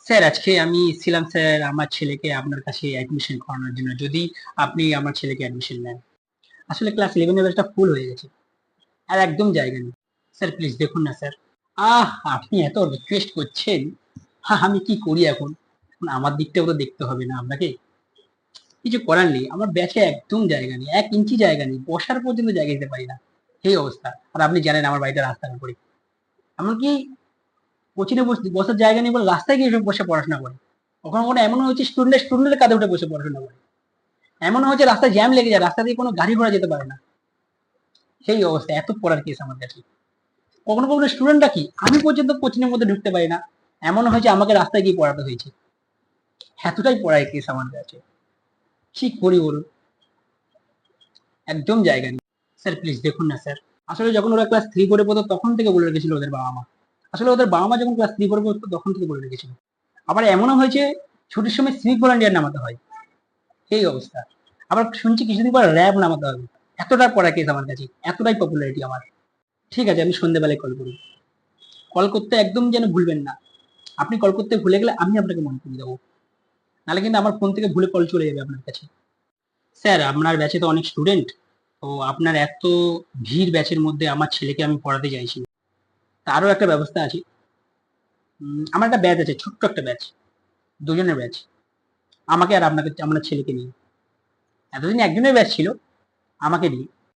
Sir আজকে আমি এসেছিলাম স্যার আমার ছেলেকে আপনার কাছে অ্যাডমিশন করানোর জন্য, যদি আপনি আমার ছেলেকে অ্যাডমিশন নেন। আসলে ক্লাস 11 এর ব্যাচটা ফুল হয়ে গেছে, আর একদম জায়গা নেই। স্যার প্লিজ দেখুন না স্যার। আপনি এত রিকোয়েস্ট করছেন, আমি কি করি এখন? এখন আমার দিকটাও তো দেখতে হবে না আপনাকে? কিছু করার নেই, আমার ব্যাচে একদম জায়গা নেই, 1 ইঞ্চি জায়গা নেই, বসার পর্যন্ত জায়গা দিতে পারি না, এই অবস্থা। আর আপনি জানেন আমার বাড়িটা রাস্তার উপরে, এমনকি কোচিনে বসার জায়গা নেই বলে রাস্তায় গিয়ে সব বসে পড়াশোনা করে। কখনো কখনো এমনও হচ্ছে স্টুডেন্টের কাঁধে উঠে বসে পড়াশোনা করে। এমন হচ্ছে রাস্তায় জ্যাম লেগে যায়, রাস্তা দিয়ে কোনো গাড়ি ঘোড়া যেতে পারে না, সেই অবস্থা। এত পড়ার কেস আমার কাছে। কখনো কখনো স্টুডেন্টরা কি, আমি পর্যন্ত কোচিংয়ের মধ্যে ঢুকতে পারি না, এমন হয়েছে আমাকে রাস্তায় গিয়ে পড়াতে হয়েছে। এতটাই পড়ায় কেস আমার কাছে, কি করি বলুন? একদম জায়গা নেই। স্যার প্লিজ দেখুন না স্যার। আসলে যখন ওরা ক্লাস 3 পড়ে পড়তো তখন থেকে বলে রেখেছিল ওদের বাবা মা। আসলে ওদের বাবা মা যখন ক্লাস 3 পড়ে পড়তো তখন থেকে বলে রেখেছিল। আবার এমনও হয়েছে ছুটির সময় সিভিক ভলান্টিয়ার নামাতে হয়, এই অবস্থা। আবার শুনছি কিছুদিন পর র্যাব নামাতে হবে। এতটা পড়া কেস আমার কাছে, এতটাই পপুলারিটি আমার। ঠিক আছে, আমি সন্ধ্যেবেলায় কল করব। কল করতে একদম যেন ভুলবেন না। আপনি কল করতে ভুলে গেলে আমি আপনাকে মনে করিয়ে দেবো, নাহলে কিন্তু আমার ফোন থেকে ভুলে কল চলে যাবে আপনার কাছে। স্যার আপনার ব্যাচে তো অনেক স্টুডেন্ট, তো আপনার এত ভিড় ব্যাচের মধ্যে আমার ছেলেকে আমি পড়াতে চাইছি। তারও একটা ব্যবস্থা আছে। আমার একটা ব্যাচ আছে, ছোট্ট একটা ব্যাচ, দুজনের ব্যাচ, আমাকে আর আপনাকে, আপনার ছেলেকে নিয়ে। এতদিন একজনের ব্যাচ ছিল, আমাকে নিয়ে।